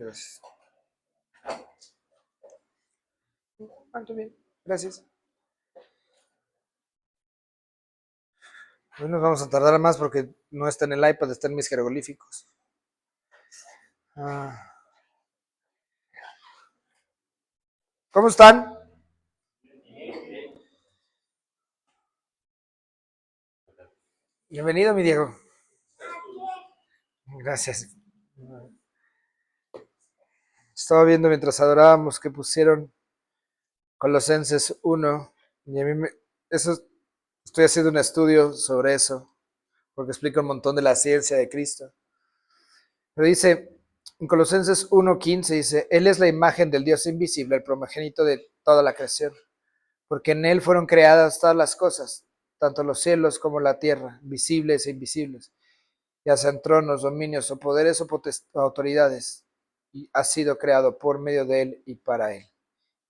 Gracias. Bien. Gracias. Hoy nos vamos a tardar más porque no está en el iPad, está en mis jeroglíficos. ¿Cómo están? Bienvenido, mi Diego. Gracias. Estaba viendo mientras adorábamos que pusieron Colosenses 1 y a mí estoy haciendo un estudio sobre eso porque explica un montón de la ciencia de Cristo. Pero dice, en Colosenses 1:15 dice, Él es la imagen del Dios invisible, el primogénito de toda la creación, porque en Él fueron creadas todas las cosas, tanto los cielos como la tierra, visibles e invisibles, ya sean tronos, dominios o poderes o autoridades, y ha sido creado por medio de Él y para Él.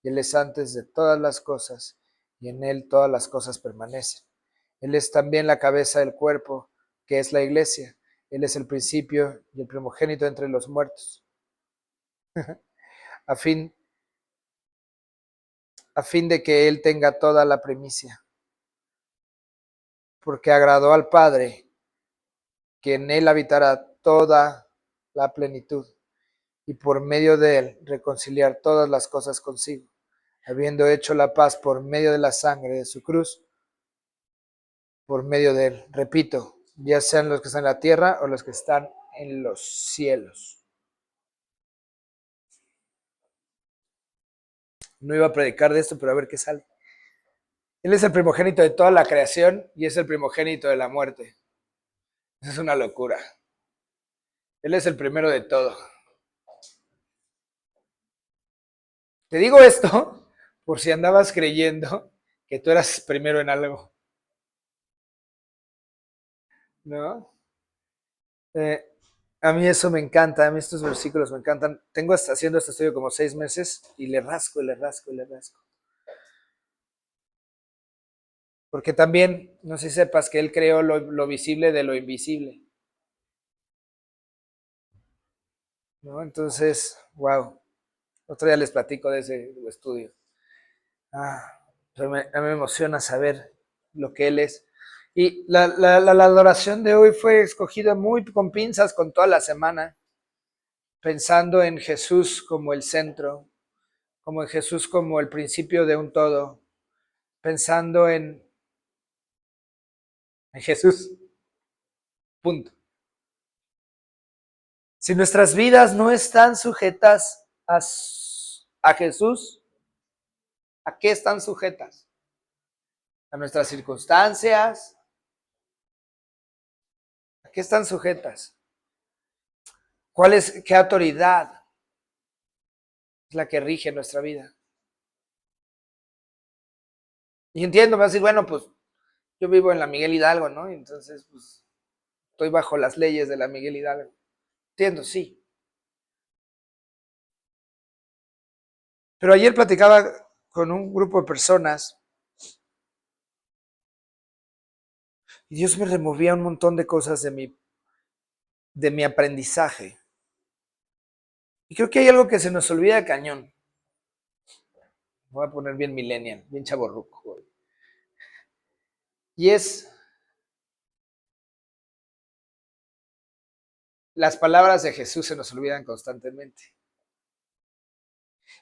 Y Él es antes de todas las cosas, y en Él todas las cosas permanecen. Él es también la cabeza del cuerpo, que es la iglesia. Él es el principio y el primogénito entre los muertos, a fin de que Él tenga toda la primicia. Porque agradó al Padre que en Él habitará toda la plenitud, y por medio de Él reconciliar todas las cosas consigo, habiendo hecho la paz por medio de la sangre de su cruz, por medio de Él. Repito, ya sean los que están en la tierra o los que están en los cielos. No iba a predicar de esto, pero a ver qué sale. Él es el primogénito de toda la creación y es el primogénito de la muerte. Eso es una locura. Él es el primero de todo. Te digo esto por si andabas creyendo que tú eras primero en algo. ¿No? A mí eso me encanta, a mí estos versículos me encantan. Tengo haciendo este estudio como 6 meses y le rasco, y le rasco, y le rasco. Porque también, no sé si sepas que Él creó lo visible de lo invisible. ¿No? Entonces, wow. Otro día les platico de ese estudio. A mí me emociona saber lo que Él es. Y la adoración de hoy fue escogida muy con pinzas con toda la semana, pensando en Jesús como el centro, como en Jesús como el principio de un todo, pensando en Jesús. Punto. Si nuestras vidas no están sujetas a Jesús, ¿a qué están sujetas? ¿A nuestras circunstancias? ¿A qué están sujetas? ¿Qué autoridad es la que rige nuestra vida? Y entiendo, me va a decir, bueno, pues yo vivo en la Miguel Hidalgo, ¿no? Y entonces, pues, estoy bajo las leyes de la Miguel Hidalgo. Entiendo, sí. Pero ayer platicaba con un grupo de personas y Dios me removía un montón de cosas de mi aprendizaje. Y creo que hay algo que se nos olvida de cañón. Voy a poner bien millennial, bien chavorruco. Y es las palabras de Jesús se nos olvidan constantemente.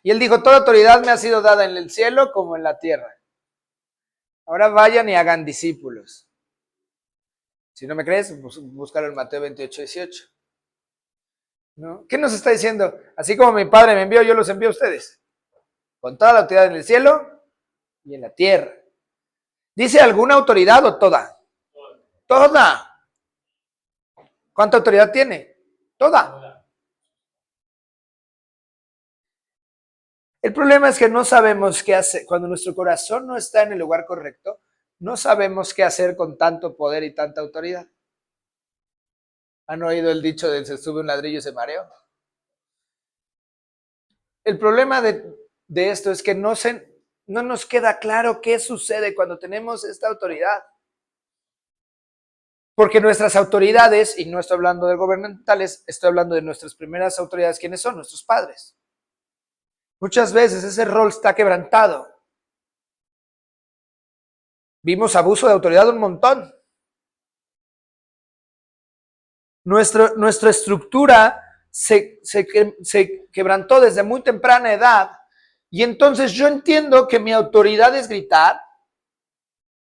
Y Él dijo, toda autoridad me ha sido dada en el cielo como en la tierra. Ahora vayan y hagan discípulos. Si no me crees, búscalo en Mateo 28:18. ¿No? ¿Qué nos está diciendo? Así como mi Padre me envió, yo los envío a ustedes. Con toda la autoridad en el cielo y en la tierra. ¿Dice alguna autoridad o toda? Toda. ¿Cuánta autoridad tiene? Toda. El problema es que no sabemos qué hacer. Cuando nuestro corazón no está en el lugar correcto, no sabemos qué hacer con tanto poder y tanta autoridad. ¿Han oído el dicho de se sube un ladrillo y se mareó? El problema de esto es que no nos queda claro qué sucede cuando tenemos esta autoridad. Porque nuestras autoridades, y no estoy hablando de gubernamentales, estoy hablando de nuestras primeras autoridades, ¿quiénes son? Nuestros padres. Muchas veces ese rol está quebrantado. Vimos abuso de autoridad un montón. Nuestra estructura se quebrantó desde muy temprana edad, y entonces yo entiendo que mi autoridad es gritar,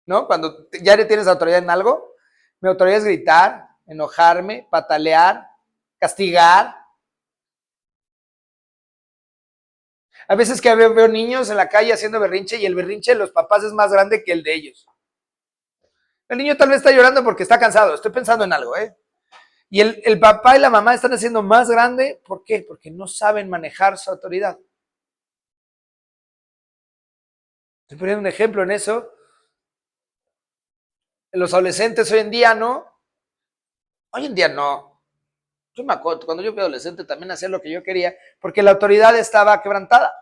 ¿no? Cuando ya tienes autoridad en algo, mi autoridad es gritar, enojarme, patalear, castigar. A veces que veo niños en la calle haciendo berrinche y el berrinche de los papás es más grande que el de ellos. El niño tal vez está llorando porque está cansado, estoy pensando en algo, ¿eh? Y el papá y la mamá están haciendo más grande, ¿por qué? Porque no saben manejar su autoridad. Estoy poniendo un ejemplo en eso. Los adolescentes hoy en día, ¿no? Hoy en día no. Yo me acuerdo, cuando yo fui adolescente también hacía lo que yo quería, porque la autoridad estaba quebrantada.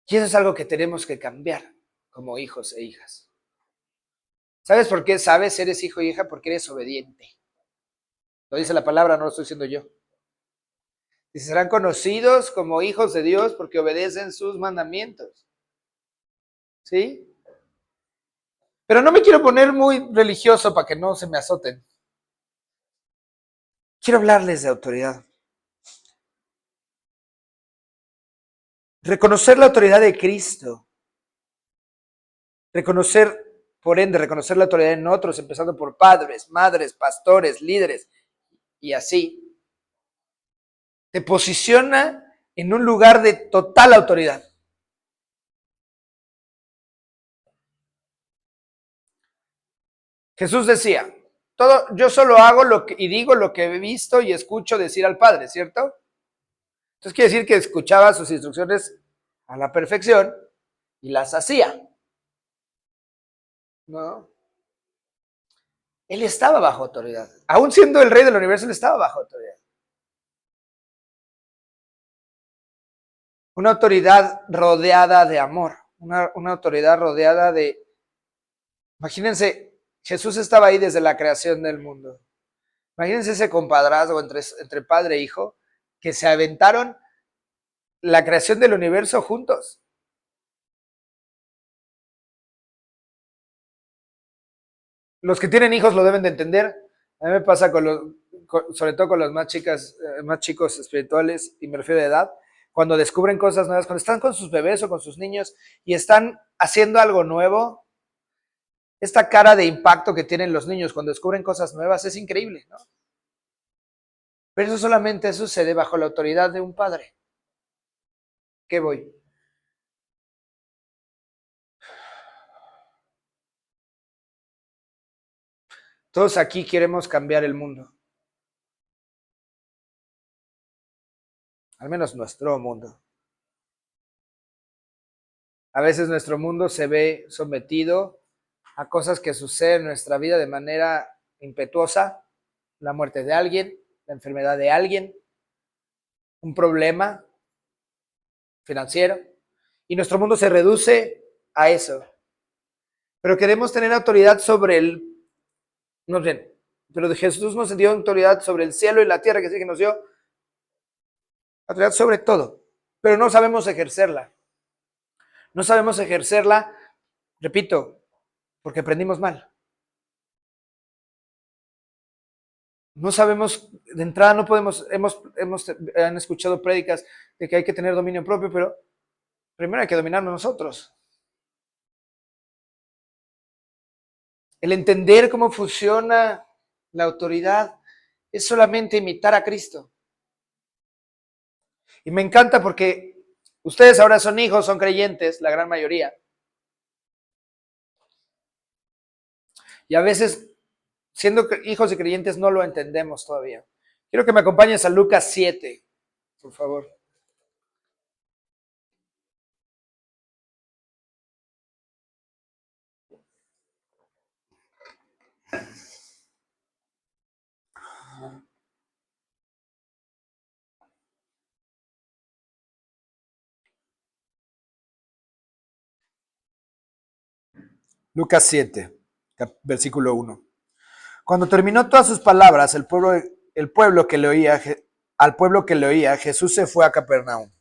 Y eso es algo que tenemos que cambiar como hijos e hijas. ¿Sabes por qué sabes eres hijo y hija? Porque eres obediente. Lo dice la palabra, no lo estoy diciendo yo. Y serán conocidos como hijos de Dios porque obedecen sus mandamientos. ¿Sí? Pero no me quiero poner muy religioso para que no se me azoten. Quiero hablarles de autoridad. Reconocer la autoridad de Cristo. Reconocer, por ende, reconocer la autoridad en otros, empezando por padres, madres, pastores, líderes y así. Te posiciona en un lugar de total autoridad. Jesús decía, yo solo hago lo que, y digo lo que he visto y escucho decir al Padre, ¿cierto? Entonces quiere decir que escuchaba sus instrucciones a la perfección y las hacía, ¿no? Él estaba bajo autoridad. Aún siendo el rey del universo, él estaba bajo autoridad. Una autoridad rodeada de amor, una autoridad rodeada de... Imagínense, Jesús estaba ahí desde la creación del mundo. Imagínense ese compadrazgo entre padre e hijo que se aventaron la creación del universo juntos. Los que tienen hijos lo deben de entender. A mí me pasa sobre todo con los más chicas, más chicos espirituales, y me refiero de edad, cuando descubren cosas nuevas, cuando están con sus bebés o con sus niños y están haciendo algo nuevo, esta cara de impacto que tienen los niños cuando descubren cosas nuevas es increíble, ¿no? Pero eso solamente sucede bajo la autoridad de un padre. ¿Qué voy? Todos aquí queremos cambiar el mundo, al menos nuestro mundo. A veces nuestro mundo se ve sometido a cosas que suceden en nuestra vida de manera impetuosa, la muerte de alguien, la enfermedad de alguien, un problema financiero, y nuestro mundo se reduce a eso. Pero queremos tener autoridad sobre el, no bien, pero Jesús nos dio autoridad sobre el cielo y la tierra, que sí que nos dio autoridad sobre todo, pero no sabemos ejercerla. No sabemos ejercerla, repito, porque aprendimos mal. No sabemos, de entrada no podemos, han escuchado prédicas de que hay que tener dominio propio, pero primero hay que dominarnos nosotros. El entender cómo funciona la autoridad es solamente imitar a Cristo. Y me encanta porque ustedes ahora son hijos, son creyentes, la gran mayoría. Y a veces, siendo hijos y creyentes, no lo entendemos todavía. Quiero que me acompañes a Lucas 7, por favor. Lucas 7, versículo 1. Cuando terminó todas sus palabras, el pueblo que le oía, al pueblo que le oía, Jesús se fue a Capernaum.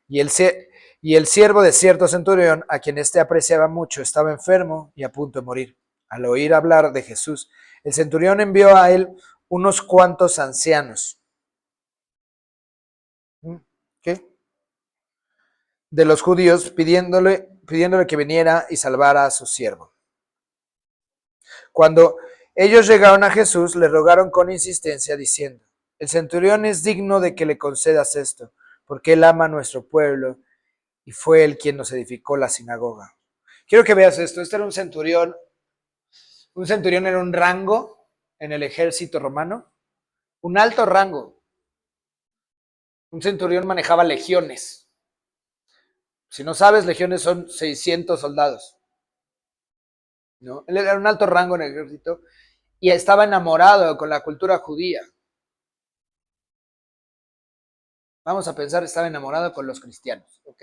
Y el siervo de cierto centurión, a quien éste apreciaba mucho, estaba enfermo y a punto de morir. Al oír hablar de Jesús, el centurión envió a él unos cuantos ancianos. ¿Qué? De los judíos, pidiéndole que viniera y salvara a su siervo. Cuando ellos llegaron a Jesús, le rogaron con insistencia, diciendo: el centurión es digno de que le concedas esto, porque él ama a nuestro pueblo y fue él quien nos edificó la sinagoga. Quiero que veas esto. Este era un centurión. Un centurión era un rango en el ejército romano, un alto rango. Un centurión manejaba legiones. Si no sabes, legiones son 600 soldados, ¿no? Él era un alto rango en el ejército y estaba enamorado con la cultura judía. Vamos a pensar, estaba enamorado con los cristianos, ¿ok?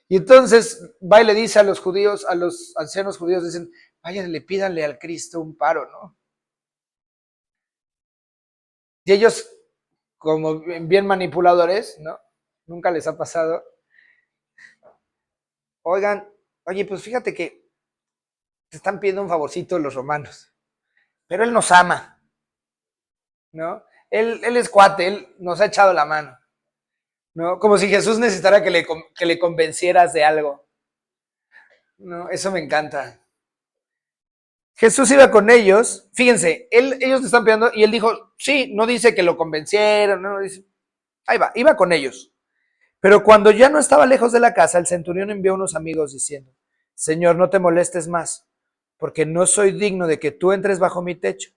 Y entonces va y le dice a los judíos, a los ancianos judíos, dicen: váyanle, pídanle al Cristo un paro, ¿no? Y ellos, como bien manipuladores, ¿no? Nunca les ha pasado. Oigan, oye, pues fíjate que te están pidiendo un favorcito los romanos, pero él nos ama, ¿no? Él es cuate, él nos ha echado la mano, ¿no? Como si Jesús necesitara que le convencieras de algo, ¿no? Eso me encanta. Jesús iba con ellos, fíjense, ellos le están pidiendo y él dijo: sí, no dice que lo convencieron, no dice, ahí va, iba con ellos. Pero cuando ya no estaba lejos de la casa, el centurión envió a unos amigos diciendo: Señor, no te molestes más, porque no soy digno de que tú entres bajo mi techo.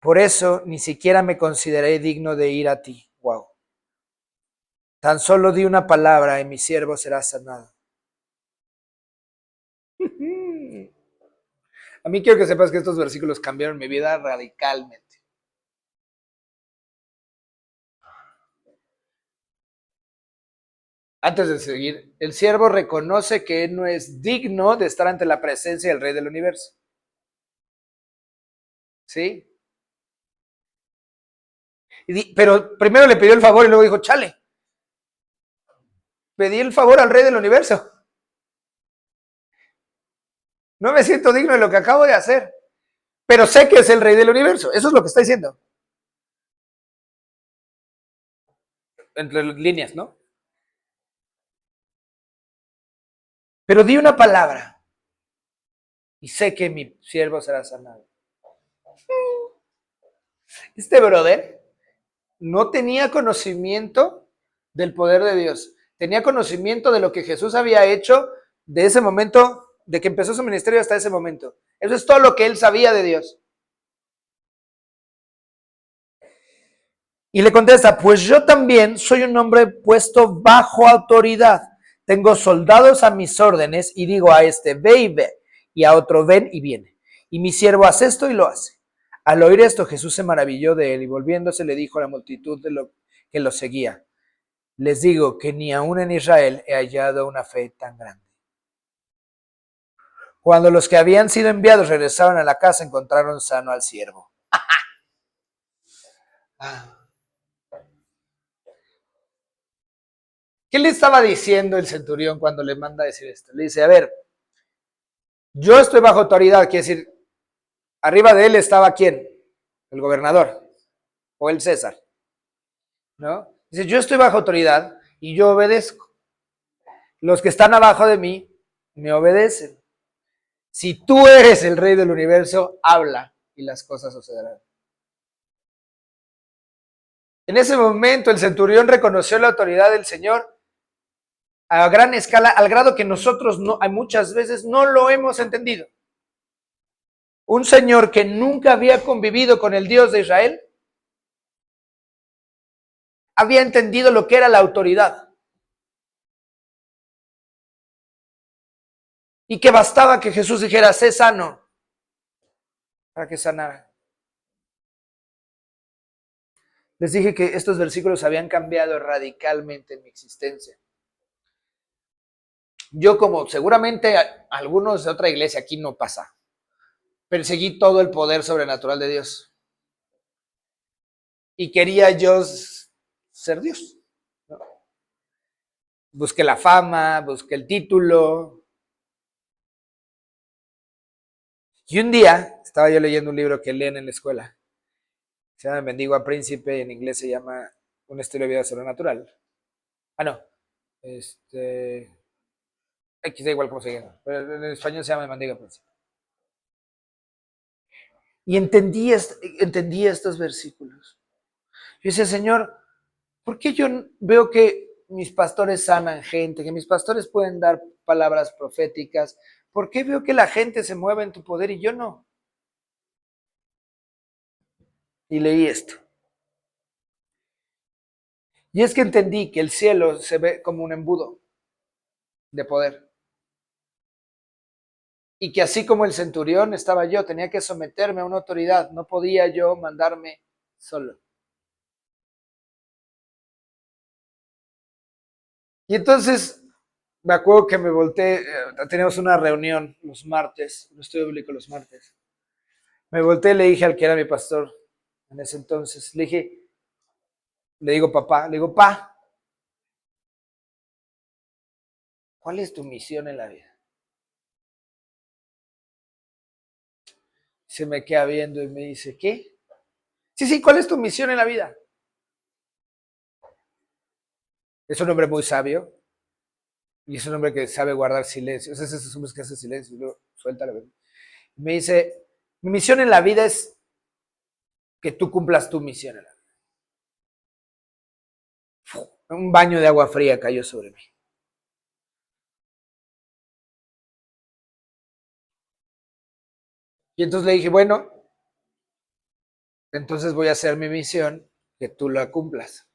Por eso ni siquiera me consideré digno de ir a ti. Wow. Tan solo di una palabra y mi siervo será sanado. A mí quiero que sepas que estos versículos cambiaron mi vida radicalmente. Antes de seguir, el siervo reconoce que él no es digno de estar ante la presencia del Rey del Universo. ¿Sí? Pero primero le pidió el favor y luego dijo: chale, pedí el favor al Rey del Universo. No me siento digno de lo que acabo de hacer, pero sé que es el Rey del Universo. Eso es lo que está diciendo. Entre líneas, ¿no? Pero di una palabra y sé que mi siervo será sanado. Este brother no tenía conocimiento del poder de Dios. Tenía conocimiento de lo que Jesús había hecho de ese momento, de que empezó su ministerio hasta ese momento. Eso es todo lo que él sabía de Dios. Y le contesta: pues yo también soy un hombre puesto bajo autoridad. Tengo soldados a mis órdenes y digo a este: ve y ve, y a otro: ven y viene. Y mi siervo hace esto y lo hace. Al oír esto, Jesús se maravilló de él y volviéndose le dijo a la multitud que lo seguía: les digo que ni aún en Israel he hallado una fe tan grande. Cuando los que habían sido enviados regresaron a la casa, encontraron sano al siervo. ¿Qué le estaba diciendo el centurión cuando le manda a decir esto? Le dice: a ver, yo estoy bajo autoridad, quiere decir, arriba de él estaba ¿quién? El gobernador o el César, ¿no? Dice: yo estoy bajo autoridad y yo obedezco. Los que están abajo de mí me obedecen. Si tú eres el Rey del Universo, habla y las cosas sucederán. En ese momento el centurión reconoció la autoridad del Señor a gran escala, al grado que nosotros muchas veces no lo hemos entendido. Un señor que nunca había convivido con el Dios de Israel había entendido lo que era la autoridad. Y que bastaba que Jesús dijera: sé sano, para que sanara. Les dije que estos versículos habían cambiado radicalmente mi existencia. Yo, como seguramente algunos de otra iglesia, aquí no pasa, perseguí todo el poder sobrenatural de Dios. Y quería yo ser Dios, ¿no? Busqué la fama, busqué el título. Y un día estaba yo leyendo un libro que leen en la escuela. Se llama Mendigo a Príncipe y en inglés se llama Un estilo de vida sobrenatural. Ah, no. X da igual cómo se llama. Pero en español se llama Mendigo a Príncipe. Y entendí estos versículos. Yo decía, Señor, ¿por qué yo veo que mis pastores sanan gente, que mis pastores pueden dar palabras proféticas? ¿Por qué veo que la gente se mueve en tu poder y yo no? Y leí esto. Y es que entendí que el cielo se ve como un embudo de poder. Y que así como el centurión estaba yo, tenía que someterme a una autoridad, no podía yo mandarme solo. Y entonces me acuerdo que me volteé, teníamos una reunión los martes, un estudio bíblico los martes. Me volteé y le dije al que era mi pastor en ese entonces, le digo papá, le digo, pa, ¿cuál es tu misión en la vida? Se me queda viendo y me dice, ¿qué? Sí, sí, ¿cuál es tu misión en la vida? Es un hombre muy sabio y es un hombre que sabe guardar silencio. Es esos hombres que hacen silencio y luego suelta la verdad. Me dice, mi misión en la vida es que tú cumplas tu misión en la vida. Un baño de agua fría cayó sobre mí. Y entonces le dije, bueno, entonces voy a hacer mi misión, que tú la cumplas.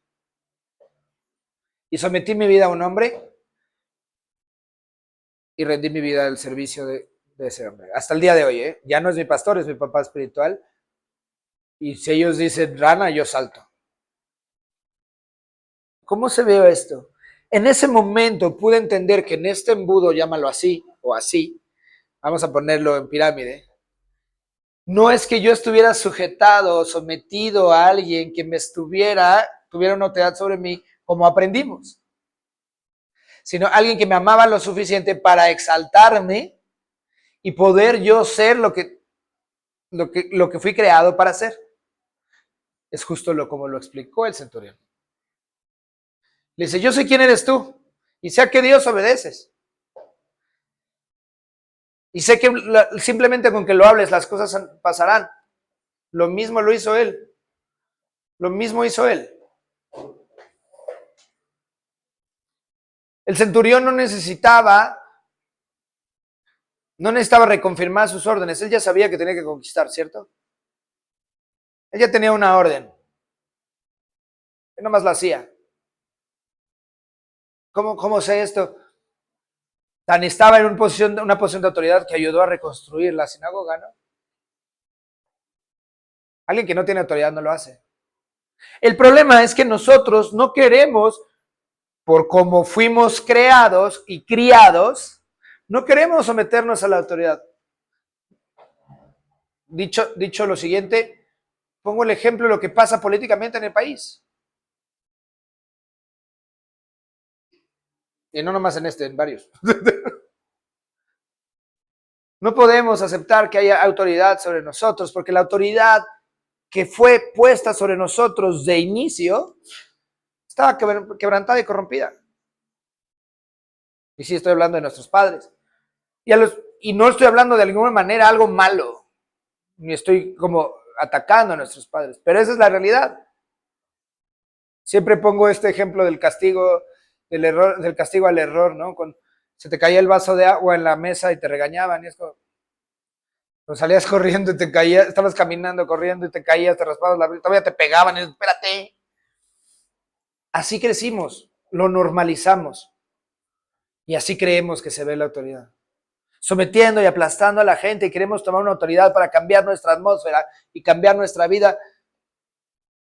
Y sometí mi vida a un hombre y rendí mi vida al servicio de ese hombre. Hasta el día de hoy, ¿eh? Ya no es mi pastor, es mi papá espiritual. Y si ellos dicen rana, yo salto. ¿Cómo se ve esto? En ese momento pude entender que en este embudo, llámalo así o así, vamos a ponerlo en pirámide, no es que yo estuviera sujetado o sometido a alguien que tuviera una autoridad sobre mí, como aprendimos, sino alguien que me amaba lo suficiente para exaltarme y poder yo ser lo que fui creado para ser. Es justo como lo explicó el centurión. Le dice, yo sé quién eres tú y sé a qué Dios obedeces. Y sé que simplemente con que lo hables las cosas pasarán. Lo mismo lo hizo él. Lo mismo hizo él. El centurión no necesitaba reconfirmar sus órdenes. Él ya sabía que tenía que conquistar, ¿cierto? Él ya tenía una orden. Él nomás la hacía. ¿Cómo sé esto? Tan estaba en una posición de autoridad que ayudó a reconstruir la sinagoga, ¿no? Alguien que no tiene autoridad no lo hace. El problema es que nosotros no queremos, por cómo fuimos creados y criados, no queremos someternos a la autoridad. Dicho lo siguiente, pongo el ejemplo de lo que pasa políticamente en el país. Y no nomás en varios. No podemos aceptar que haya autoridad sobre nosotros, porque la autoridad que fue puesta sobre nosotros de inicio estaba quebrantada y corrompida. Y sí, estoy hablando de nuestros padres. Y no estoy hablando de alguna manera algo malo, ni estoy como atacando a nuestros padres, pero esa es la realidad. Siempre pongo este ejemplo del castigo, del castigo al error, ¿no? Se te caía el vaso de agua en la mesa y te regañaban, y es como, salías corriendo y te caías, estabas caminando, corriendo y te caías, te raspabas todavía te pegaban, y espérate. Así crecimos, lo normalizamos y así creemos que se ve la autoridad. Sometiendo y aplastando a la gente y queremos tomar una autoridad para cambiar nuestra atmósfera y cambiar nuestra vida,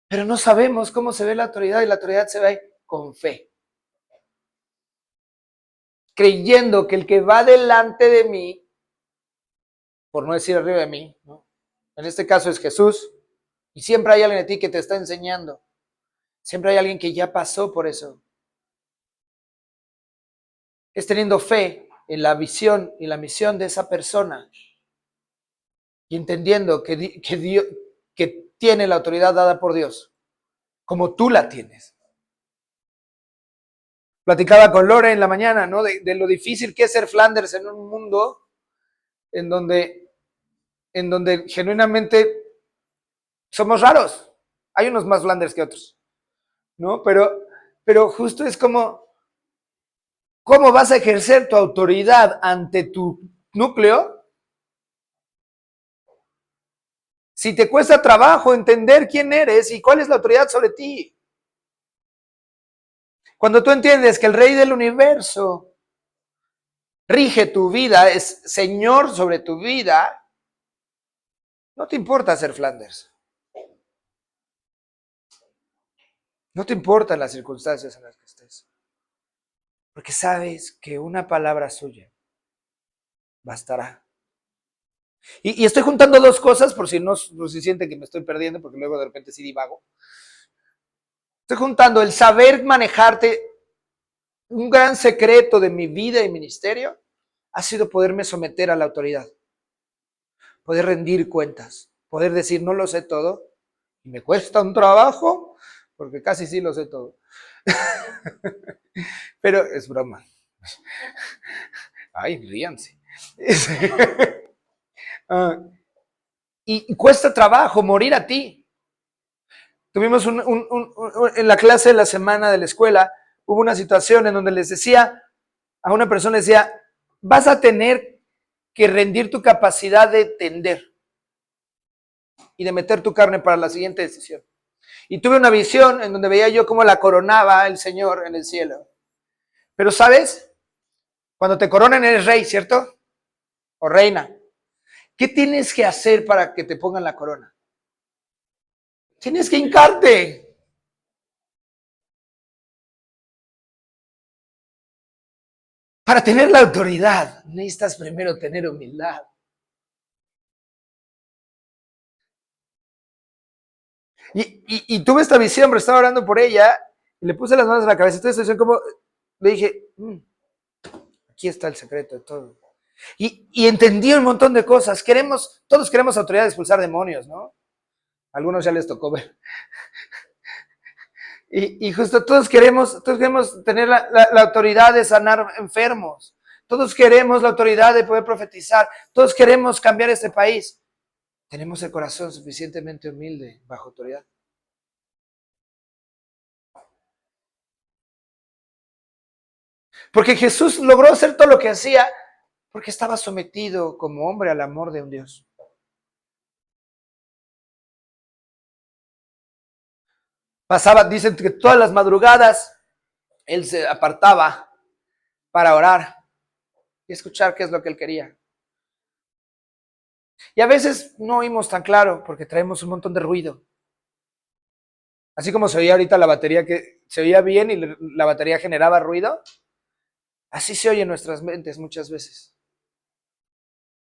pero no sabemos cómo se ve la autoridad y la autoridad se ve con fe. creyendo que el que va delante de mí, por no decir arriba de mí, ¿no? En este caso es Jesús, y siempre hay alguien de ti que te está enseñando, siempre hay alguien que ya pasó por eso. Es teniendo fe en la visión y la misión de esa persona y entendiendo que tiene la autoridad dada por Dios, como tú la tienes. Platicaba con Lore en la mañana, ¿no? De lo difícil que es ser Flanders en un mundo en donde genuinamente somos raros. Hay unos más Flanders que otros, ¿no? Pero justo es como, ¿cómo vas a ejercer tu autoridad ante tu núcleo si te cuesta trabajo entender quién eres y cuál es la autoridad sobre ti? Cuando tú entiendes que el Rey del Universo rige tu vida, es Señor sobre tu vida, no te importa ser Flanders. No te importan las circunstancias en las que estés. Porque sabes que una palabra suya bastará. Y estoy juntando dos cosas por si no se siente que me estoy perdiendo, porque luego de repente sí divago. Estoy juntando el saber manejarte. Un gran secreto de mi vida y ministerio ha sido poderme someter a la autoridad, poder rendir cuentas, poder decir no lo sé todo, y me cuesta un trabajo, porque casi sí lo sé todo. Pero es broma. Ay, ríanse. Y cuesta trabajo morir a ti. Tuvimos en la clase de la semana de la escuela, hubo una situación en donde les decía, a una persona les decía, vas a tener que rendir tu capacidad de tender y de meter tu carne para la siguiente decisión. Y tuve una visión en donde veía yo cómo la coronaba el Señor en el cielo. Pero ¿sabes? Cuando te coronan eres rey, ¿cierto? O reina. ¿Qué tienes que hacer para que te pongan la corona? Tienes que hincarte. Para tener la autoridad, necesitas primero tener humildad. Y tuve esta visión, pero estaba orando por ella y le puse las manos en la cabeza. Entonces, como le dije, aquí está el secreto de todo. Y entendí un montón de cosas. Todos queremos autoridad de expulsar demonios, ¿no? A algunos ya les tocó ver. Y justo todos queremos tener la autoridad de sanar enfermos. Todos queremos la autoridad de poder profetizar. Todos queremos cambiar este país. Tenemos el corazón suficientemente humilde bajo autoridad. Porque Jesús logró hacer todo lo que hacía porque estaba sometido como hombre al amor de un Dios. Dicen que todas las madrugadas él se apartaba para orar y escuchar qué es lo que él quería. Y a veces no oímos tan claro porque traemos un montón de ruido. Así como se oía ahorita la batería que se oía bien y la batería generaba ruido, así se oye en nuestras mentes muchas veces.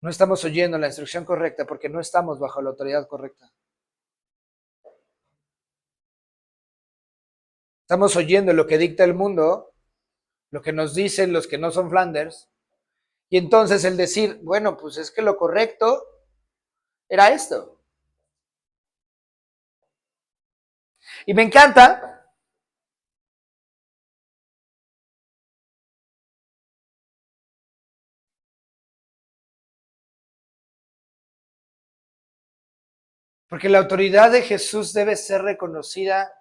No estamos oyendo la instrucción correcta porque no estamos bajo la autoridad correcta. Estamos oyendo lo que dicta el mundo, lo que nos dicen los que no son Flanders, y entonces el decir, bueno, pues es que lo correcto era esto. Y me encanta porque la autoridad de Jesús debe ser reconocida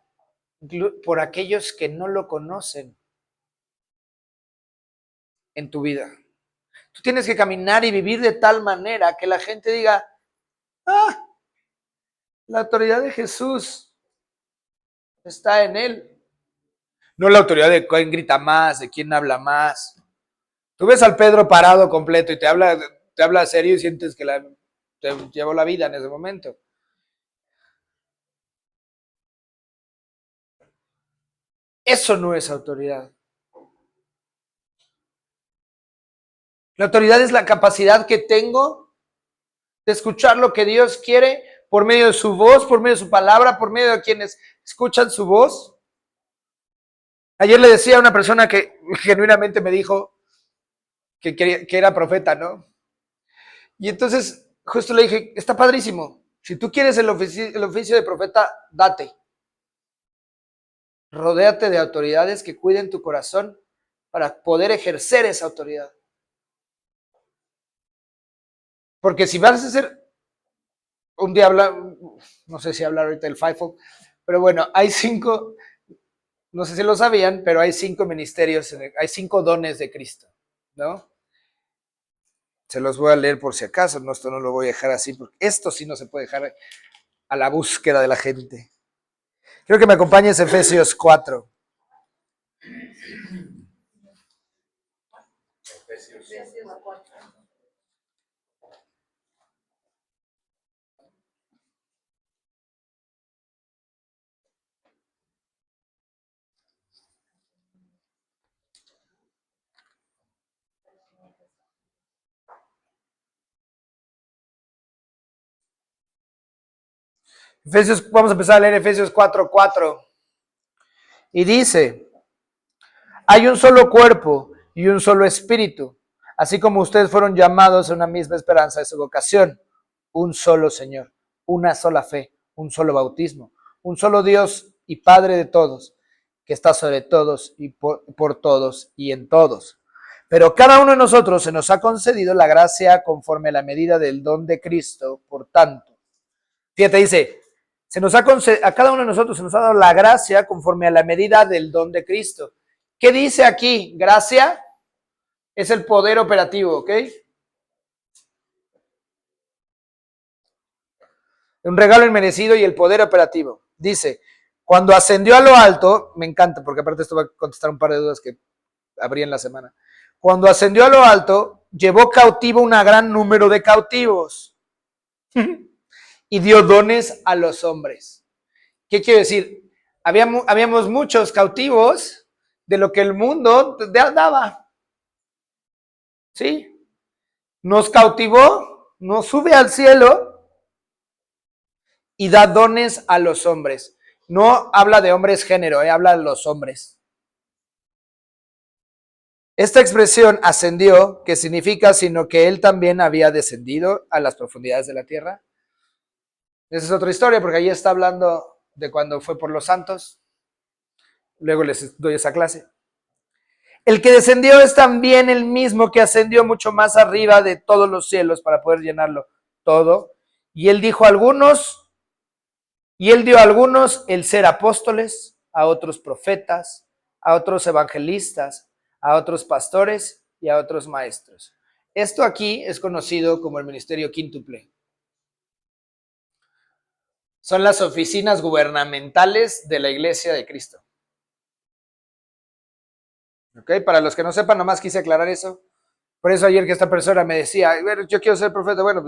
por aquellos que no lo conocen en tu vida. Tú tienes que caminar y vivir de tal manera que la gente diga, la autoridad de Jesús está en él. No la autoridad de quién grita más, de quién habla más. Tú ves al Pedro parado completo y te habla serio y sientes que te llevó la vida en ese momento. Eso no es autoridad. La autoridad es la capacidad que tengo de escuchar lo que Dios quiere por medio de su voz, por medio de su palabra, por medio de quienes escuchan su voz. Ayer le decía a una persona que genuinamente me dijo que era profeta, ¿no? Y entonces justo le dije, está padrísimo. Si tú quieres el oficio de profeta, date. Rodéate de autoridades que cuiden tu corazón para poder ejercer esa autoridad. Porque si vas a hacer, un día hablar, no sé si hablar ahorita del fivefold, pero bueno, hay 5, no sé si lo sabían, pero hay 5 ministerios, hay 5 dones de Cristo, ¿no? Se los voy a leer por si acaso, no, esto no lo voy a dejar así, porque esto sí no se puede dejar a la búsqueda de la gente. Quiero que me acompañes Efesios 4. Vamos a empezar a leer Efesios 4:4. Y dice, hay un solo cuerpo y un solo espíritu, así como ustedes fueron llamados a una misma esperanza de su vocación. Un solo Señor, una sola fe, un solo bautismo, un solo Dios y Padre de todos, que está sobre todos y por todos y en todos. Pero cada uno de nosotros se nos ha concedido la gracia conforme a la medida del don de Cristo, por tanto. Fíjate, dice, a cada uno de nosotros se nos ha dado la gracia conforme a la medida del don de Cristo. ¿Qué dice aquí? Gracia es el poder operativo, ¿ok? Un regalo inmerecido y el poder operativo. Dice, cuando ascendió a lo alto, me encanta, porque aparte esto va a contestar un par de dudas que habría en la semana. Cuando ascendió a lo alto, llevó cautivo un gran número de cautivos y dio dones a los hombres. ¿Qué quiere decir? Habíamos muchos cautivos de lo que el mundo daba. ¿Sí? Nos cautivó, nos sube al cielo y da dones a los hombres. No habla de hombres género, habla de los hombres. Esta expresión ascendió, que significa sino que él también había descendido a las profundidades de la tierra. Esa es otra historia, porque ahí está hablando de cuando fue por los santos. Luego les doy esa clase. El que descendió es también el mismo que ascendió mucho más arriba de todos los cielos para poder llenarlo todo. Y él dijo a algunos, y él dio a algunos el ser apóstoles, a otros profetas, a otros evangelistas, a otros pastores y a otros maestros. Esto aquí es conocido como el ministerio quíntuple. Son las oficinas gubernamentales de la Iglesia de Cristo. ¿Ok? Para los que no sepan, nomás quise aclarar eso. Por eso ayer que esta persona me decía, yo quiero ser profeta, bueno,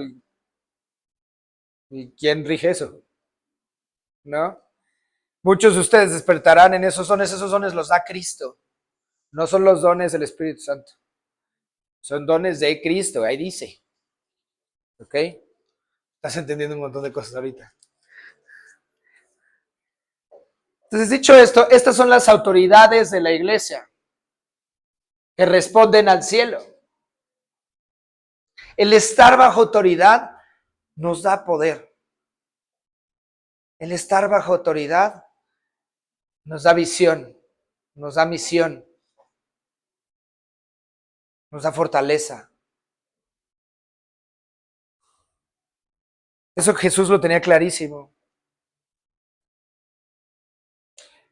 ¿y quién rige eso? ¿No? Muchos de ustedes despertarán en esos dones los da Cristo. No son los dones del Espíritu Santo. Son dones de Cristo, ahí dice. ¿Ok? Estás entendiendo un montón de cosas ahorita. Entonces, dicho esto, estas son las autoridades de la iglesia que responden al cielo. El estar bajo autoridad nos da poder. El estar bajo autoridad nos da visión, nos da misión, nos da fortaleza. Eso Jesús lo tenía clarísimo.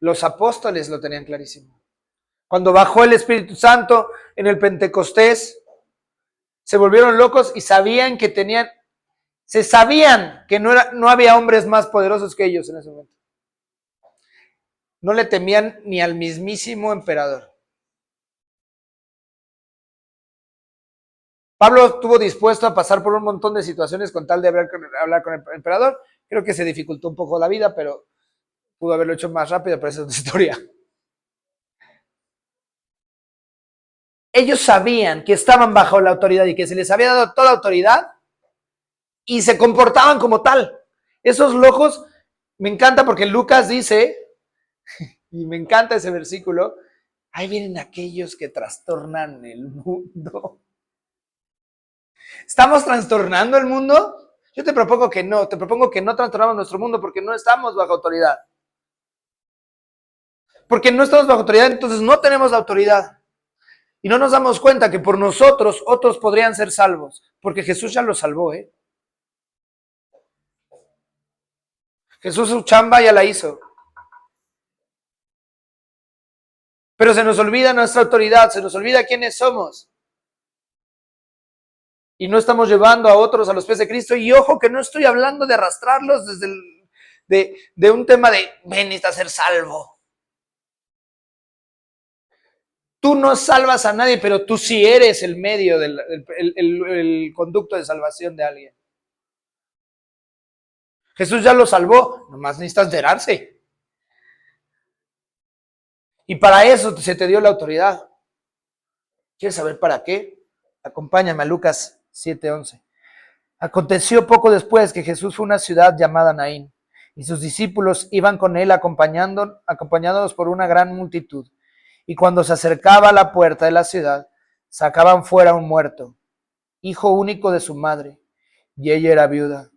Los apóstoles lo tenían clarísimo. Cuando bajó el Espíritu Santo en el Pentecostés, se volvieron locos y sabían que no había hombres más poderosos que ellos en ese momento. No le temían ni al mismísimo emperador. Pablo estuvo dispuesto a pasar por un montón de situaciones con tal de hablar con el emperador. Creo que se dificultó un poco la vida, pero pudo haberlo hecho más rápido, pero esa es otra historia. Ellos sabían que estaban bajo la autoridad y que se les había dado toda autoridad y se comportaban como tal. Esos locos, me encanta porque Lucas dice, y me encanta ese versículo, ahí vienen aquellos que trastornan el mundo. ¿Estamos trastornando el mundo? Yo te propongo que no trastornamos nuestro mundo porque no estamos bajo autoridad. Porque no estamos bajo autoridad, entonces no tenemos la autoridad. Y no nos damos cuenta que por nosotros otros podrían ser salvos, porque Jesús ya los salvó, ¿eh? Jesús su chamba ya la hizo. Pero se nos olvida nuestra autoridad, se nos olvida quiénes somos. Y no estamos llevando a otros a los pies de Cristo. Y ojo que no estoy hablando de arrastrarlos desde de un tema de ven, necesitas ser salvo. Tú no salvas a nadie, pero tú sí eres el medio, el conducto de salvación de alguien. Jesús ya lo salvó, nomás necesita enterarse. Y para eso se te dio la autoridad. ¿Quieres saber para qué? Acompáñame a Lucas 7:11. Aconteció poco después que Jesús fue a una ciudad llamada Naín, y sus discípulos iban con él acompañándolos por una gran multitud. Y cuando se acercaba a la puerta de la ciudad, sacaban fuera un muerto, hijo único de su madre, y ella era viuda.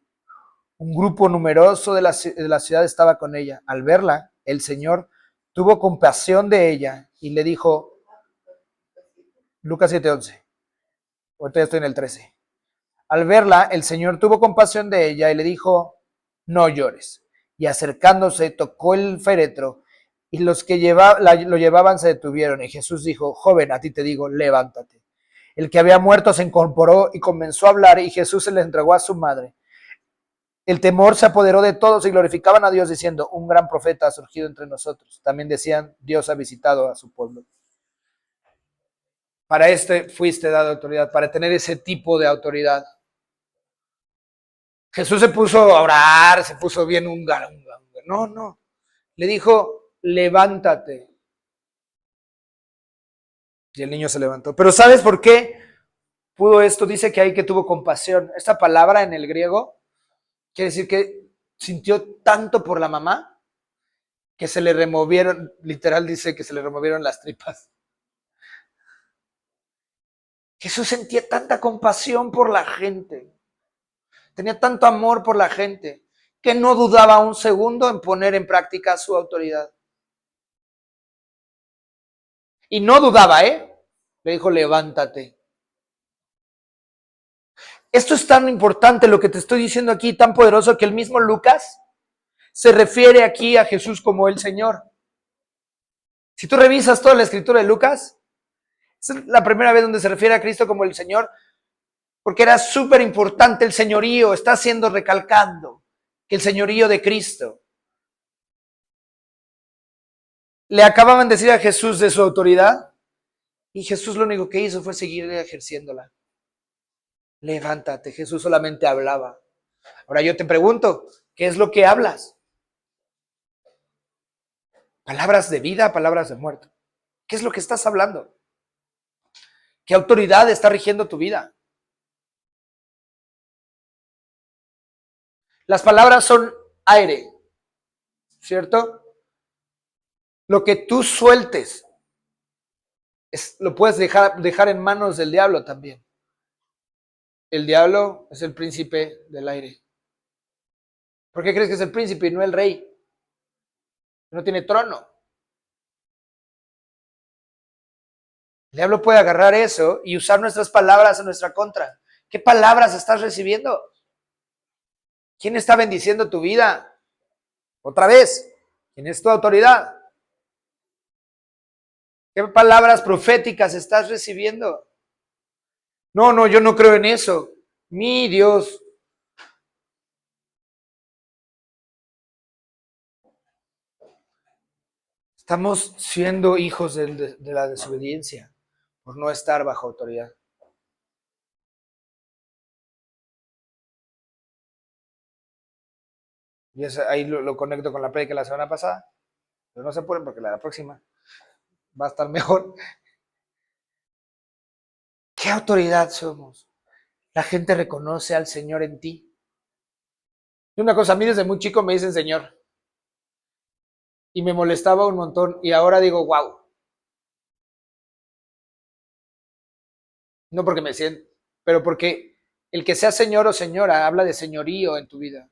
Un grupo numeroso de la ciudad estaba con ella. Al verla, el Señor tuvo compasión de ella y le dijo, Lucas 7:11, ahorita ya estoy en el 13. Al verla, el Señor tuvo compasión de ella y le dijo, no llores. Y acercándose, tocó el féretro y los que lo llevaban se detuvieron. Y Jesús dijo, joven, a ti te digo, levántate. El que había muerto se incorporó y comenzó a hablar y Jesús se le entregó a su madre. El temor se apoderó de todos y glorificaban a Dios diciendo, un gran profeta ha surgido entre nosotros. También decían, Dios ha visitado a su pueblo. Para fuiste dado autoridad, para tener ese tipo de autoridad. Jesús se puso a orar, se puso bien húngaro. No. Le dijo, levántate. Y el niño se levantó. Pero ¿sabes por qué pudo esto? Dice que ahí que tuvo compasión. Esta palabra en el griego quiere decir que sintió tanto por la mamá que se le removieron, literal dice que se le removieron las tripas. Jesús sentía tanta compasión por la gente. Tenía tanto amor por la gente que no dudaba un segundo en poner en práctica su autoridad. Y no dudaba, ¿eh? Le dijo, levántate. Esto es tan importante lo que te estoy diciendo aquí, tan poderoso, que el mismo Lucas se refiere aquí a Jesús como el Señor. Si tú revisas toda la escritura de Lucas, es la primera vez donde se refiere a Cristo como el Señor, porque era súper importante el señorío, está siendo recalcando que el señorío de Cristo. Le acababan de decir a Jesús de su autoridad y Jesús lo único que hizo fue seguir ejerciéndola. Levántate, Jesús solamente hablaba. Ahora yo te pregunto, ¿qué es lo que hablas? Palabras de vida, palabras de muerte. ¿Qué es lo que estás hablando? ¿Qué autoridad está rigiendo tu vida? Las palabras son aire, ¿cierto? Lo que tú sueltes lo puedes dejar en manos del diablo también. El diablo es el príncipe del aire. ¿Por qué crees que es el príncipe y no el rey? No tiene trono. El diablo puede agarrar eso y usar nuestras palabras en nuestra contra. ¿Qué palabras estás recibiendo? ¿Quién está bendiciendo tu vida? Otra vez, ¿quién es tu autoridad? ¿Qué palabras proféticas estás recibiendo? No, yo no creo en eso. Mi Dios. Estamos siendo hijos de la desobediencia por no estar bajo autoridad. Y ahí lo conecto con la prédica de la semana pasada. Pero no se apuren porque la próxima va a estar mejor. ¿Qué autoridad somos? La gente reconoce al Señor en ti. Y una cosa, a mí desde muy chico me dicen Señor. Y me molestaba un montón. Y ahora digo, wow. No porque me siento, pero porque el que sea señor o señora habla de señorío en tu vida.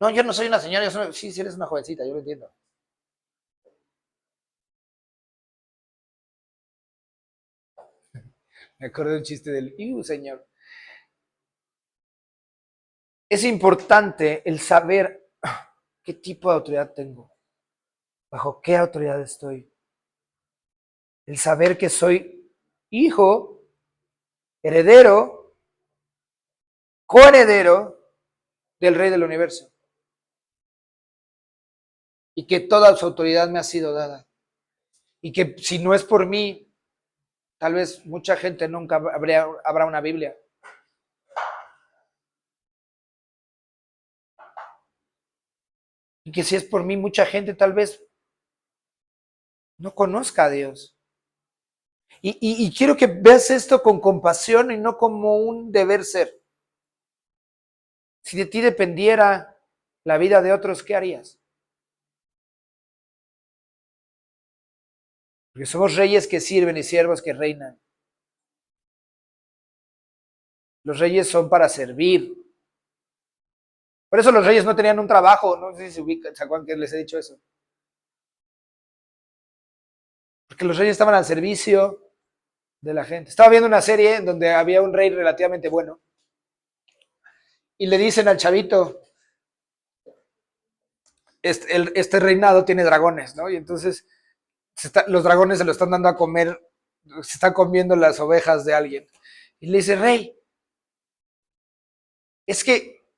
No, yo no soy una señora, sí, sí eres una jovencita, yo lo entiendo. Me acuerdo de un chiste del, señor. Es importante el saber qué tipo de autoridad tengo, bajo qué autoridad estoy. El saber que soy hijo, heredero, coheredero del Rey del Universo. Y que toda su autoridad me ha sido dada. Y que si no es por mí, tal vez mucha gente nunca habrá una Biblia. Y que si es por mí, mucha gente tal vez no conozca a Dios. Y quiero que veas esto con compasión y no como un deber ser. Si de ti dependiera la vida de otros, ¿qué harías? Porque somos reyes que sirven y siervos que reinan. Los reyes son para servir. Por eso los reyes no tenían un trabajo. No sé si se ubican, ¿se acuerdan que les he dicho eso? Porque los reyes estaban al servicio de la gente. Estaba viendo una serie donde había un rey relativamente bueno. Y le dicen al chavito, este reinado tiene dragones, ¿no? Y entonces los dragones se lo están dando a comer, se están comiendo las ovejas de alguien. Y le dice, rey, es que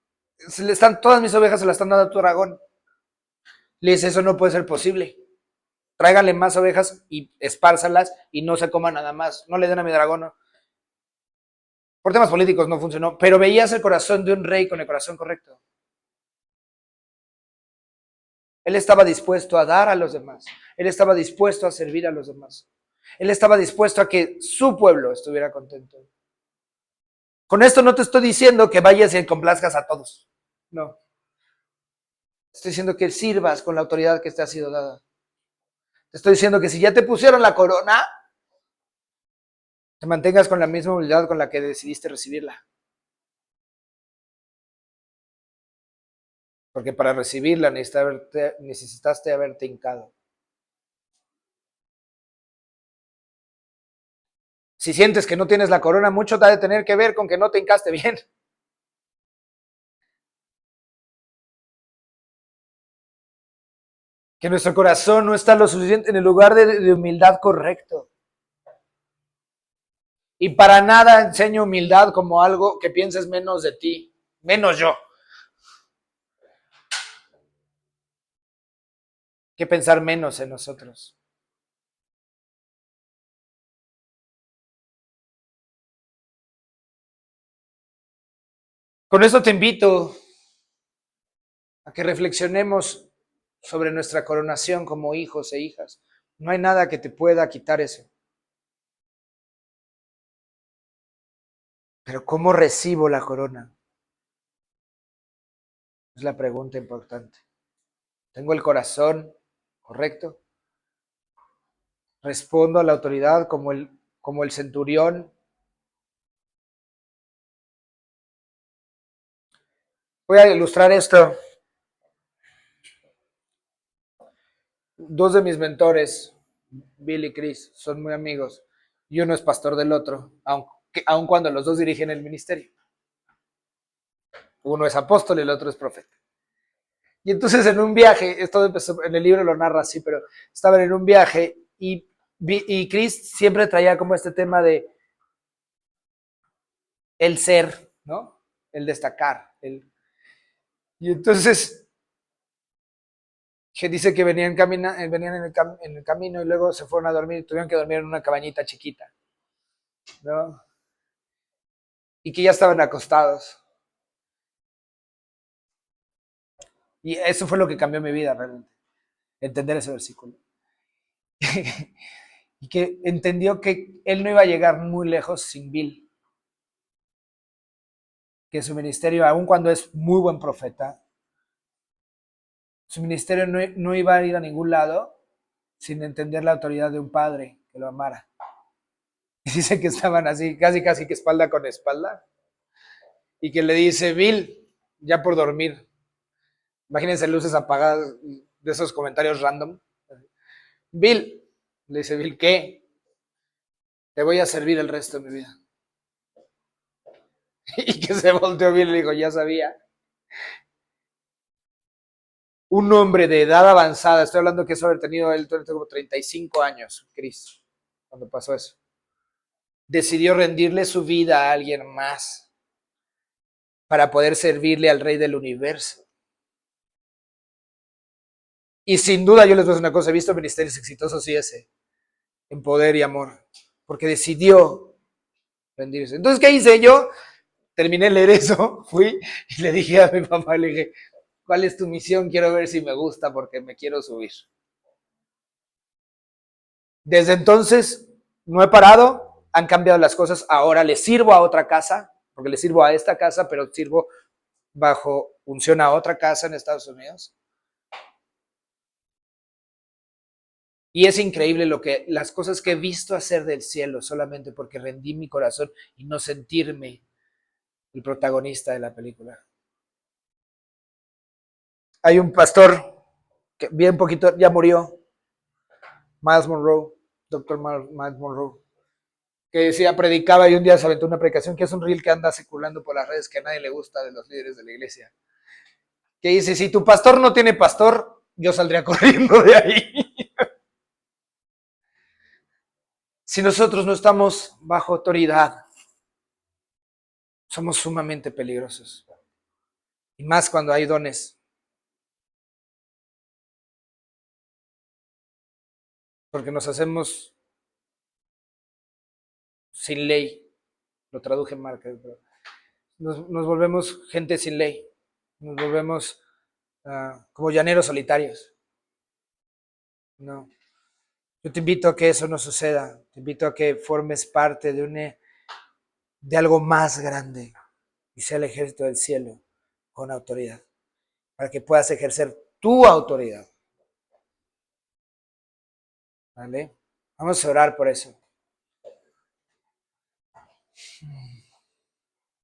todas mis ovejas se las están dando a tu dragón. Le dice, eso no puede ser posible. Tráiganle más ovejas y espárzalas y no se coma nada más. No le den a mi dragón. No. Por temas políticos no funcionó, pero veías el corazón de un rey con el corazón correcto. Él estaba dispuesto a dar a los demás. Él estaba dispuesto a servir a los demás. Él estaba dispuesto a que su pueblo estuviera contento. Con esto no te estoy diciendo que vayas y complazcas a todos. No. Estoy diciendo que sirvas con la autoridad que te ha sido dada. Te estoy diciendo que si ya te pusieron la corona, te mantengas con la misma humildad con la que decidiste recibirla. Porque para recibirla necesitaste haberte hincado. Si sientes que no tienes la corona, mucho te ha de tener que ver con que no te hincaste bien. Que nuestro corazón no está lo suficiente en el lugar de humildad correcto. Y para nada enseño humildad como algo que pienses menos de ti, menos yo. Que pensar menos en nosotros. Con esto te invito a que reflexionemos sobre nuestra coronación como hijos e hijas. No hay nada que te pueda quitar eso. Pero ¿cómo recibo la corona? Es la pregunta importante. ¿Tengo el corazón correcto? ¿Respondo a la autoridad como el centurión? Voy a ilustrar esto. Dos de mis mentores, Bill y Chris, son muy amigos. Y uno es pastor del otro, aun cuando los dos dirigen el ministerio. Uno es apóstol y el otro es profeta. Y entonces en un viaje, esto empezó, en el libro lo narra así, pero estaban en un viaje y Chris siempre traía como este tema de el ser, ¿no? El destacar. Y entonces que dice que venían en el camino y luego se fueron a dormir, tuvieron que dormir en una cabañita chiquita, ¿no? Y que ya estaban acostados. Y eso fue lo que cambió mi vida realmente, entender ese versículo. y que entendió que él no iba a llegar muy lejos sin Bill, que su ministerio, aun cuando es muy buen profeta, su ministerio no iba a ir a ningún lado sin entender la autoridad de un padre que lo amara. Y dice que estaban así, casi que espalda con espalda, y que le dice, Bill, ya por dormir. Imagínense luces apagadas de esos comentarios random. Bill, le dice Bill, ¿qué? Te voy a servir el resto de mi vida. Y que se volteó Bill y le dijo, ya sabía. Un hombre de edad avanzada, estoy hablando que eso haber tenido él como 35 años, Chris, cuando pasó eso, decidió rendirle su vida a alguien más para poder servirle al Rey del Universo. Y sin duda yo les voy a decir una cosa, he visto ministerios exitosos y ese, en poder y amor, porque decidió rendirse. Entonces, ¿qué hice yo? Terminé de leer eso, fui y le dije a mi papá, le dije, ¿cuál es tu misión? Quiero ver si me gusta porque me quiero subir. Desde entonces no he parado, han cambiado las cosas, ahora le sirvo a otra casa, porque le sirvo a esta casa, pero sirvo bajo unción a otra casa en Estados Unidos. Y es increíble las cosas que he visto hacer del cielo solamente porque rendí mi corazón y no sentirme el protagonista de la película. Hay un pastor que bien poquito ya murió, Miles Monroe, Dr. Miles Monroe, que decía, predicaba y un día se aventó una predicación que es un reel que anda circulando por las redes que a nadie le gusta de los líderes de la iglesia. Que dice, si tu pastor no tiene pastor, yo saldría corriendo de ahí. Si nosotros no estamos bajo autoridad, somos sumamente peligrosos. Y más cuando hay dones. Porque nos hacemos sin ley. Lo traduje mal, pero nos volvemos gente sin ley. Nos volvemos como llaneros solitarios. No. Yo te invito a que eso no suceda. Te invito a que formes parte de algo más grande y sea el ejército del cielo con autoridad. Para que puedas ejercer tu autoridad. ¿Vale? Vamos a orar por eso.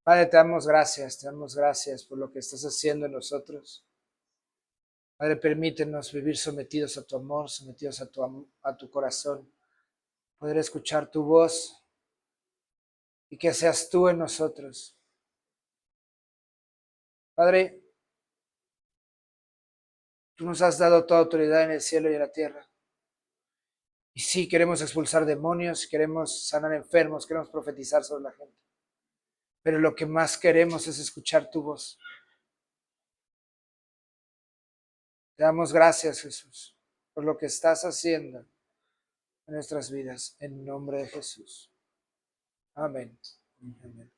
Padre, te damos gracias por lo que estás haciendo en nosotros. Padre, permítenos vivir sometidos a tu amor, sometidos a tu corazón, poder escuchar tu voz y que seas tú en nosotros. Padre, tú nos has dado toda autoridad en el cielo y en la tierra. Y sí, queremos expulsar demonios, queremos sanar enfermos, queremos profetizar sobre la gente. Pero lo que más queremos es escuchar tu voz. Te damos gracias, Jesús, por lo que estás haciendo en nuestras vidas, en nombre de Jesús. Amén. Amén.